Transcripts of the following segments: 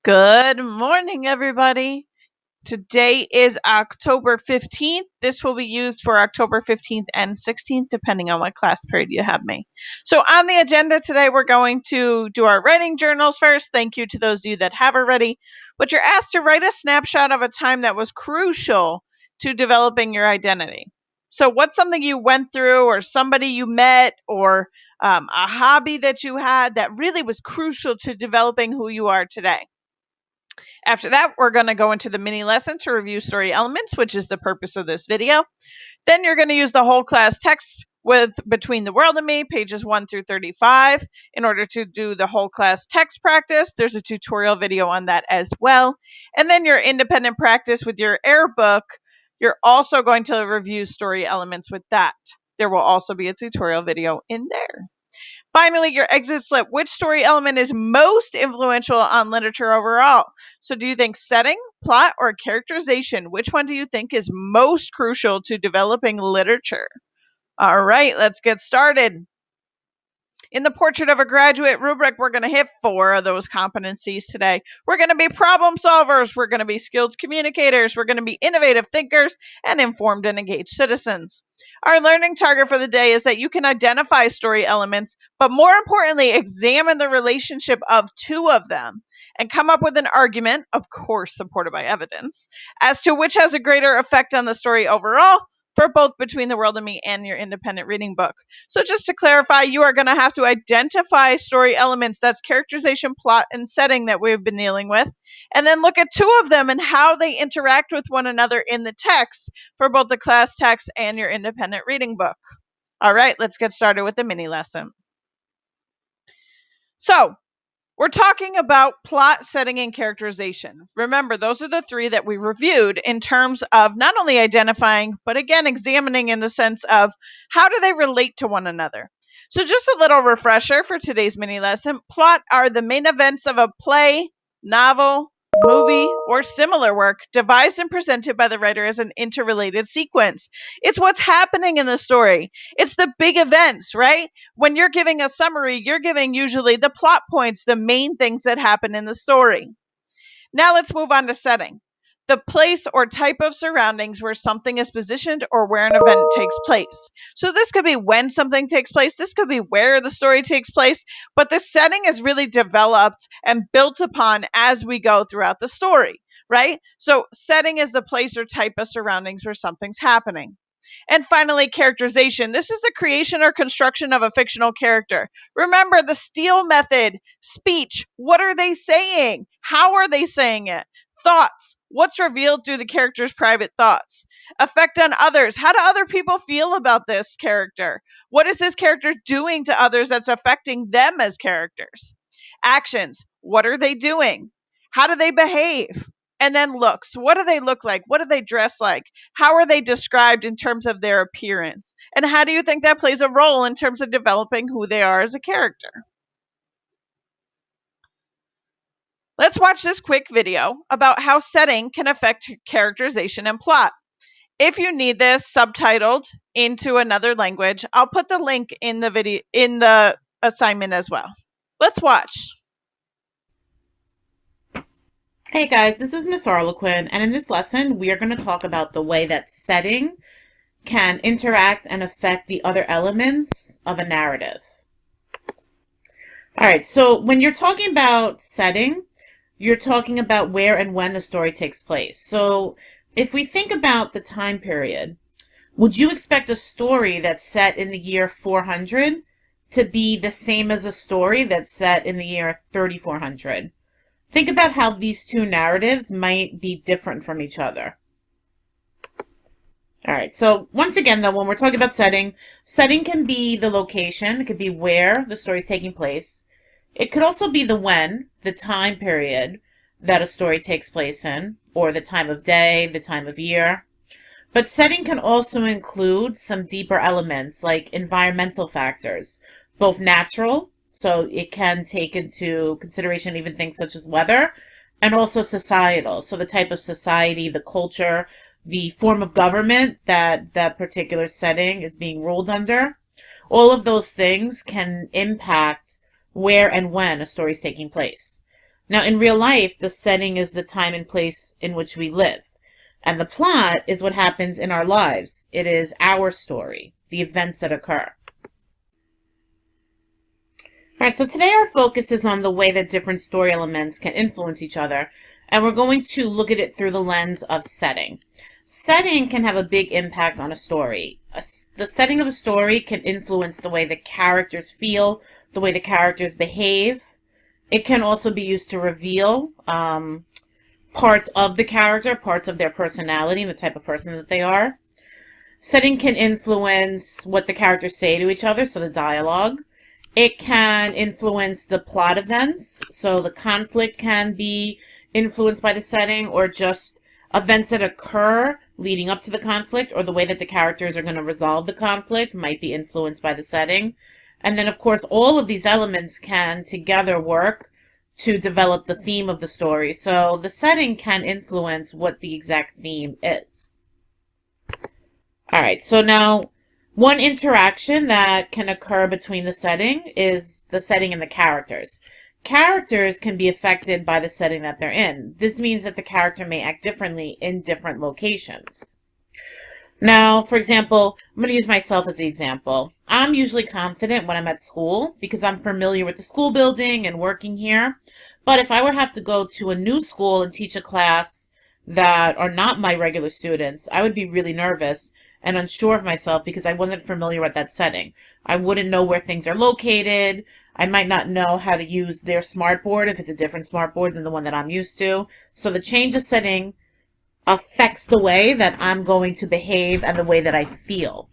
Good morning, everybody. Today is October 15th. This will be used for October 15th and 16th, depending on what class period you have me. So, on the agenda today, we're going to do our writing journals first. Thank you to those of you that have already. But you're asked to write a snapshot of a time that was crucial to developing your identity. So, what's something you went through, or somebody you met, or a hobby that you had that really was crucial to developing who you are today? After that, we're going to go into the mini lesson to review story elements, which is the purpose of this video. Then you're going to use the whole class text with Between the World and Me, pages 1 through 35. In order to do the whole class text practice, there's a tutorial video on that as well. And then your independent practice with your air book, you're also going to review story elements with that. There will also be a tutorial video in there. Finally, your exit slip. Which story element is most influential on literature overall? So, do you think setting, plot, or characterization? Which one do you think is most crucial to developing literature? All right, let's get started. In the Portrait of a Graduate rubric, we're going to hit 4 of those competencies today. We're going to be problem solvers, we're going to be skilled communicators, we're going to be innovative thinkers, and informed and engaged citizens. Our learning target for the day is that you can identify story elements, but more importantly, examine the relationship of 2 of them and come up with an argument, of course supported by evidence, as to which has a greater effect on the story overall for both Between the World and Me and your independent reading book. So just to clarify, you are going to have to identify story elements, that's characterization, plot, and setting that we've been dealing with, and then look at 2 of them and how they interact with one another in the text for both the class text and your independent reading book. All right, let's get started with the mini lesson. So, we're talking about plot, setting, and characterization. Remember, those are the 3 that we reviewed in terms of not only identifying, but again, examining in the sense of how do they relate to one another. So just a little refresher for today's mini lesson. Plot are the main events of a play, novel, movie, or similar work devised and presented by the writer as an interrelated sequence. It's what's happening in the story. It's the big events, right? When you're giving a summary, you're giving usually the plot points, the main things that happen in the story. Now let's move on to setting. The place or type of surroundings where something is positioned or where an event takes place. So this could be when something takes place, this could be where the story takes place, but the setting is really developed and built upon as we go throughout the story, right? So setting is the place or type of surroundings where something's happening. And finally, characterization. This is the creation or construction of a fictional character. Remember the Steele method, speech. What are they saying? How are they saying it? Thoughts. What's revealed through the character's private thoughts? Effect on others. How do other people feel about this character? What is this character doing to others that's affecting them as characters? Actions. What are they doing? How do they behave? And then looks. What do they look like? What do they dress like? How are they described in terms of their appearance? And how do you think that plays a role in terms of developing who they are as a character? Let's watch this quick video about how setting can affect characterization and plot. If you need this subtitled into another language, I'll put the link in the video in the assignment as well. Let's watch. Hey guys, this is Miss Arlequin, and in this lesson, we are going to talk about the way that setting can interact and affect the other elements of a narrative. All right, so when you're talking about setting, you're talking about where and when the story takes place. So if we think about the time period, would you expect a story that's set in the year 400 to be the same as a story that's set in the year 3400? Think about how these 2 narratives might be different from each other. All right, so once again, though, when we're talking about setting, setting can be the location. It could be where the story is taking place. It could also be the when, the time period that a story takes place in, or the time of day, the time of year. But setting can also include some deeper elements like environmental factors, both natural, so it can take into consideration even things such as weather, and also societal, so the type of society, the culture, the form of government that that particular setting is being ruled under. All of those things can impact where and when a story is taking place. Now, in real life, the setting is the time and place in which we live. And the plot is what happens in our lives. It is our story, the events that occur. All right, so today our focus is on the way that different story elements can influence each other, and we're going to look at it through the lens of setting. Setting can have a big impact on a story. The setting of a story can influence the way the characters feel, the way the characters behave. It can also be used to reveal parts of the character, parts of their personality, and the type of person that they are. Setting can influence what the characters say to each other, so the dialogue. It can influence the plot events, so the conflict can be influenced by the setting, or just events that occur leading up to the conflict, or the way that the characters are going to resolve the conflict might be influenced by the setting. And then, of course, all of these elements can together work to develop the theme of the story. So the setting can influence what the exact theme is. All right, so now one interaction that can occur between the setting is the setting and the characters. Characters can be affected by the setting that they're in. This means that the character may act differently in different locations. Now, for example, I'm going to use myself as the example. I'm usually confident when I'm at school because I'm familiar with the school building and working here. But if I were to have to go to a new school and teach a class that are not my regular students, I would be really nervous and unsure of myself because I wasn't familiar with that setting. I wouldn't know where things are located. I might not know how to use their smartboard if it's a different smartboard than the one that I'm used to. So the change of setting affects the way that I'm going to behave and the way that I feel.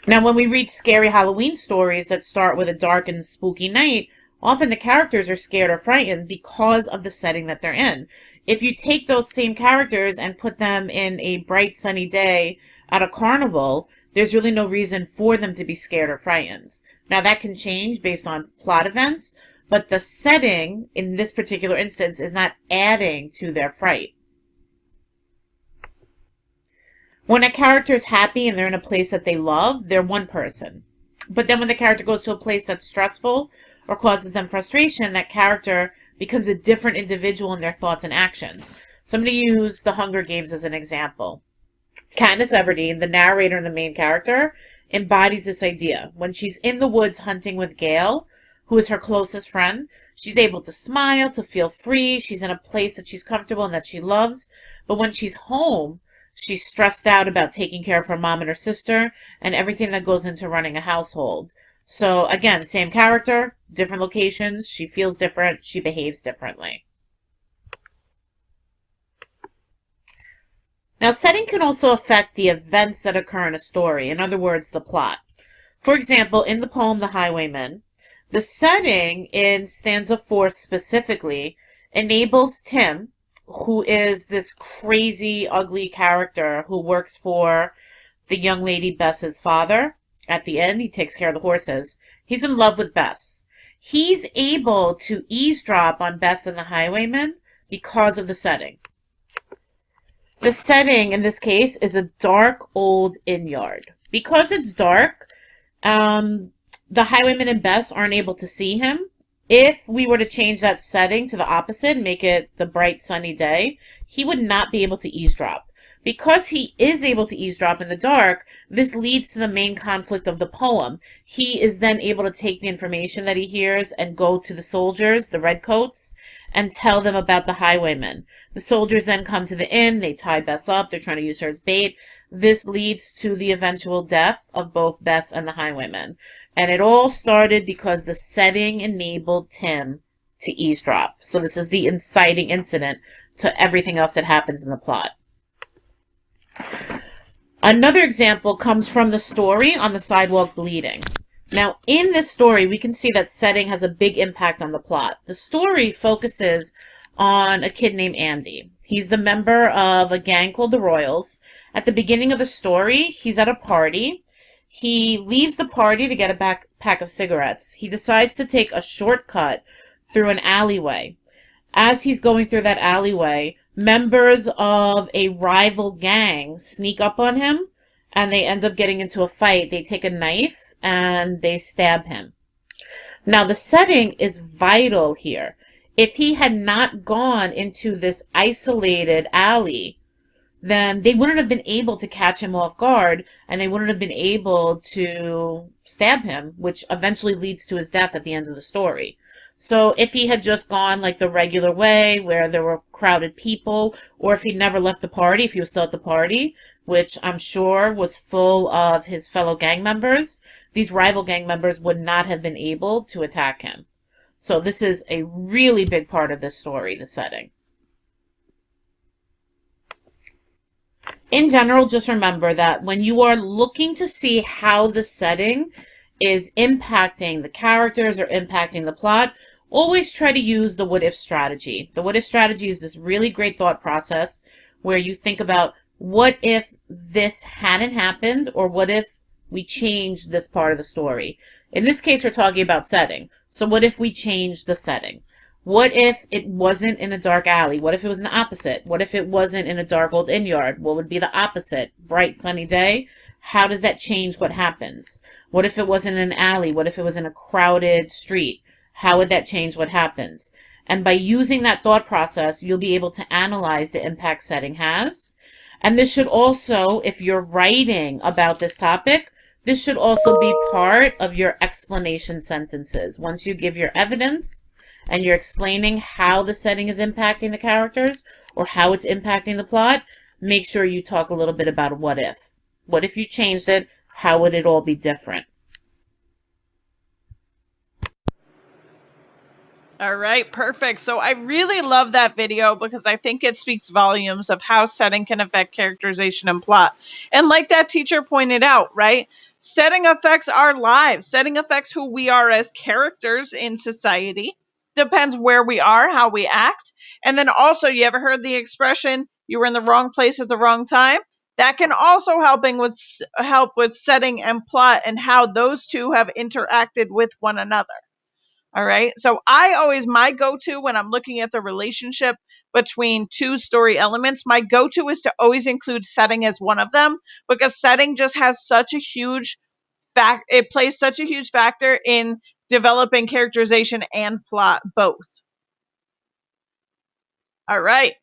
Now, when we read scary Halloween stories that start with a dark and spooky night, often the characters are scared or frightened because of the setting that they're in. If you take those same characters and put them in a bright sunny day at a carnival, there's really no reason for them to be scared or frightened. Now, that can change based on plot events, but the setting in this particular instance is not adding to their fright. When a character is happy and they're in a place that they love, they're one person. But then when the character goes to a place that's stressful or causes them frustration, that character becomes a different individual in their thoughts and actions. So I'm going to use The Hunger Games as an example. Katniss Everdeen, the narrator and the main character, embodies this idea. When she's in the woods hunting with Gale, who is her closest friend, she's able to smile, to feel free. She's in a place that she's comfortable and that she loves. But when she's home, she's stressed out about taking care of her mom and her sister and everything that goes into running a household. So again, same character, different locations. She feels different. She behaves differently. Now, setting can also affect the events that occur in a story. In other words, the plot. For example, in the poem The Highwayman, the setting in stanza 4 specifically enables Tim, who is this crazy, ugly character who works for the young lady Bess's father. At the end, he takes care of the horses. He's in love with Bess. He's able to eavesdrop on Bess and the Highwayman because of the setting. The setting, in this case, is a dark, old inn yard. Because it's dark, the Highwayman and Bess aren't able to see him. If we were to change that setting to the opposite, make it the bright sunny day, he would not be able to eavesdrop. Because he is able to eavesdrop in the dark, this leads to the main conflict of the poem. He is then able to take the information that he hears and go to the soldiers, the redcoats, and tell them about the Highwayman. The soldiers then come to the inn, they tie Bess up, they're trying to use her as bait. This leads to the eventual death of both Bess and the Highwayman. And it all started because the setting enabled Tim to eavesdrop. So this is the inciting incident to everything else that happens in the plot. Another example comes from the story On the Sidewalk Bleeding. Now, in this story, we can see that setting has a big impact on the plot. The story focuses on a kid named Andy. He's the member of a gang called the Royals. At the beginning of the story, he's at a party. He leaves the party to get a pack of cigarettes. He decides to take a shortcut through an alleyway. As he's going through that alleyway, members of a rival gang sneak up on him, and they end up getting into a fight. They take a knife, and they stab him. Now, the setting is vital here. If he had not gone into this isolated alley, then they wouldn't have been able to catch him off guard and they wouldn't have been able to stab him, which eventually leads to his death at the end of the story. So if he had just gone like the regular way where there were crowded people, or if he'd never left the party, if he was still at the party, which I'm sure was full of his fellow gang members, these rival gang members would not have been able to attack him. So this is a really big part of this story, the setting. In general, just remember that when you are looking to see how the setting is impacting the characters or impacting the plot, always try to use the what if strategy. The what if strategy is this really great thought process where you think about what if this hadn't happened, or what if we changed this part of the story. In this case, we're talking about setting. So what if we changed the setting? What if it wasn't in a dark alley? What if it was the opposite? What if it wasn't in a dark old inn yard? What would be the opposite? Bright sunny day? How does that change what happens? What if it wasn't in an alley? What if it was in a crowded street? How would that change what happens? And by using that thought process, you'll be able to analyze the impact setting has. And this should also, if you're writing about this topic, this should also be part of your explanation sentences. Once you give your evidence, and you're explaining how the setting is impacting the characters or how it's impacting the plot, make sure you talk a little bit about what if. What if you changed it? How would it all be different? All right, perfect. So I really love that video because I think it speaks volumes of how setting can affect characterization and plot. And like that teacher pointed out, right? Setting affects our lives. Setting affects who we are as characters in society. Depends where we are, how we act. And then also, you ever heard the expression, you were in the wrong place at the wrong time? That can also help with setting and plot and how those two have interacted with one another. All right. So my go to when I'm looking at the relationship between two story elements, my go to is to always include setting as one of them because setting just has such a huge it plays such a huge factor in developing characterization and plot both. All right.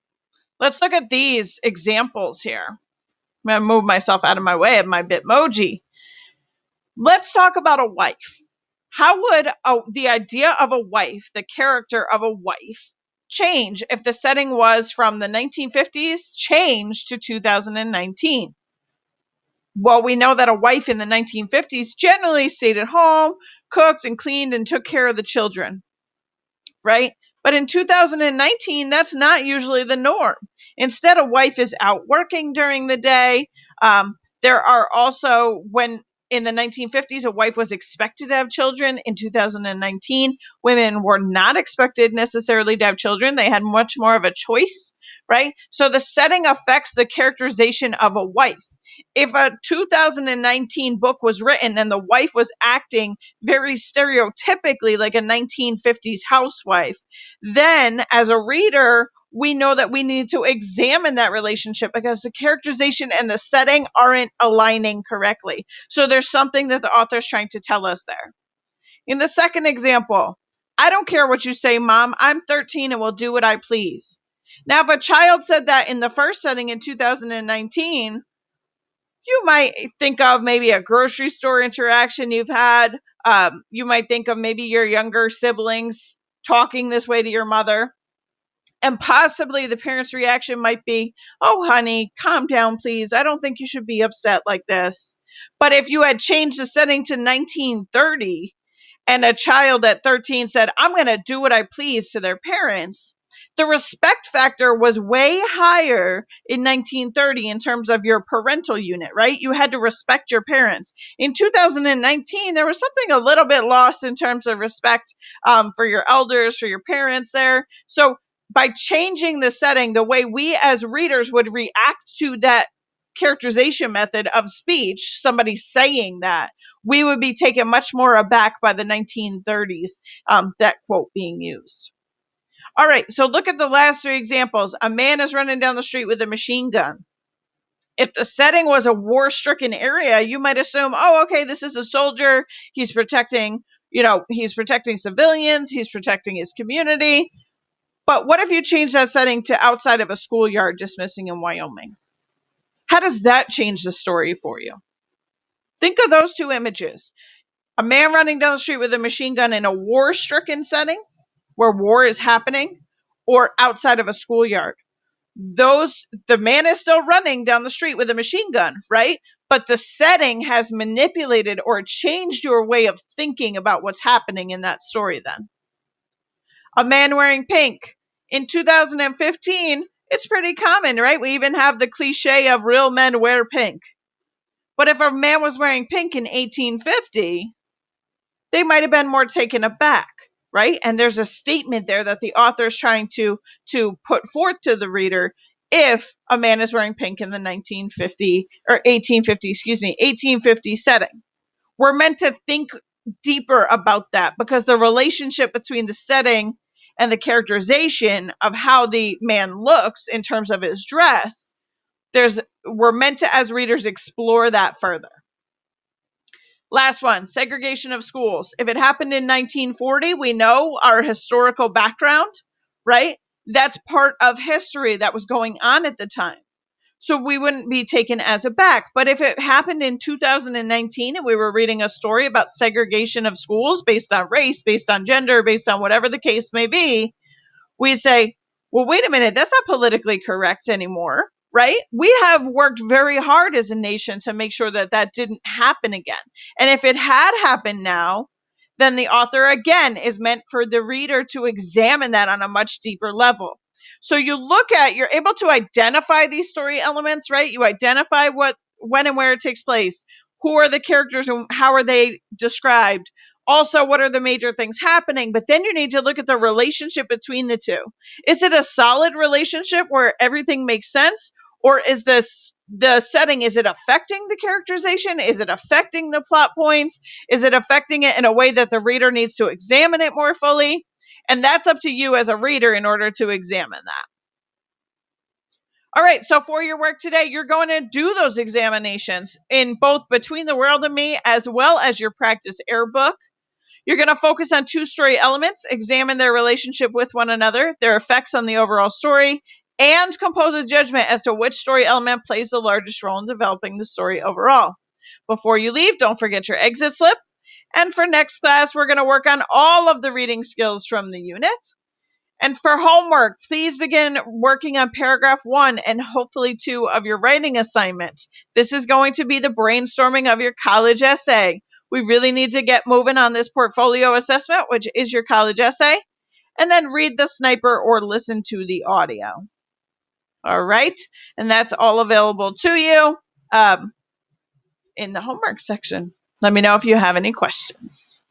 Let's look at these examples here. I'm going to move myself out of my way of my Bitmoji. Let's talk about a wife. How would the idea of a wife, the character of a wife, change if the setting was from the 1950s changed to 2019? Well, we know that a wife in the 1950s generally stayed at home, cooked and cleaned, and took care of the children, right? But in 2019, that's not usually the norm. Instead, a wife is out working during the day. There are also, when in the 1950s, a wife was expected to have children. In 2019, women were not expected necessarily to have children. They had much more of a choice, right? So the setting affects the characterization of a wife. If a 2019 book was written and the wife was acting very stereotypically like a 1950s housewife, then as a reader, we know that we need to examine that relationship because the characterization and the setting aren't aligning correctly. So there's something that the author is trying to tell us there. In the second example, I don't care what you say, Mom. I'm 13 and will do what I please. Now, if a child said that in the first setting in 2019, you might think of maybe a grocery store interaction you've had. You might think of maybe your younger siblings talking this way to your mother. And possibly the parent's reaction might be, oh, honey, calm down, please. I don't think you should be upset like this. But if you had changed the setting to 1930 and a child at 13 said, I'm going to do what I please to their parents, the respect factor was way higher in 1930 in terms of your parental unit, right? You had to respect your parents. In 2019, there was something a little bit lost in terms of respect for your elders, for your parents there. So by changing the setting, the way we as readers would react to that characterization method of speech, somebody saying that, we would be taken much more aback by the 1930s, that quote being used. All right, so look at the last three examples. A man is running down the street with a machine gun. If the setting was a war-stricken area, you might assume, oh, okay, this is a soldier. He's protecting, he's protecting civilians, he's protecting his community. But what if you change that setting to outside of a schoolyard dismissing in Wyoming? How does that change the story for you? Think of those two images. A man running down the street with a machine gun in a war-stricken setting where war is happening, or outside of a schoolyard. The man is still running down the street with a machine gun, right? But the setting has manipulated or changed your way of thinking about what's happening in that story then. A man wearing pink. In 2015, it's pretty common, right? We even have the cliche of real men wear pink. But if a man was wearing pink in 1850, they might have been more taken aback, right? And there's a statement there that the author is trying to put forth to the reader if a man is wearing pink in the 1850 setting. We're meant to think deeper about that because the relationship between the setting and the characterization of how the man looks in terms of his dress, we're meant to, as readers, explore that further. Last one, segregation of schools. If it happened in 1940, we know our historical background, right? That's part of history that was going on at the time. So we wouldn't be taken as aback. But if it happened in 2019 and we were reading a story about segregation of schools based on race, based on gender, based on whatever the case may be, we'd say, well, wait a minute, that's not politically correct anymore, right? We have worked very hard as a nation to make sure that that didn't happen again. And if it had happened now, then the author, again, is meant for the reader to examine that on a much deeper level. So you're able to identify these story elements, right? You identify when and where it takes place. Who are the characters and how are they described? Also, what are the major things happening? But then you need to look at the relationship between the two. Is it a solid relationship where everything makes sense? Or is the setting, is it affecting the characterization? Is it affecting the plot points? Is it affecting it in a way that the reader needs to examine it more fully? And that's up to you as a reader in order to examine that. All right, so for your work today, you're going to do those examinations in both Between the World and Me as well as your practice air book. You're going to focus on two story elements, examine their relationship with one another, their effects on the overall story, and compose a judgment as to which story element plays the largest role in developing the story overall. Before you leave, don't forget your exit slip. And for next class, we're going to work on all of the reading skills from the unit. And for homework, please begin working on paragraph 1 and hopefully 2 of your writing assignment. This is going to be the brainstorming of your college essay. We really need to get moving on this portfolio assessment, which is your college essay, and then read the sniper or listen to the audio. All right, and that's all available to you in the homework section. Let me know if you have any questions.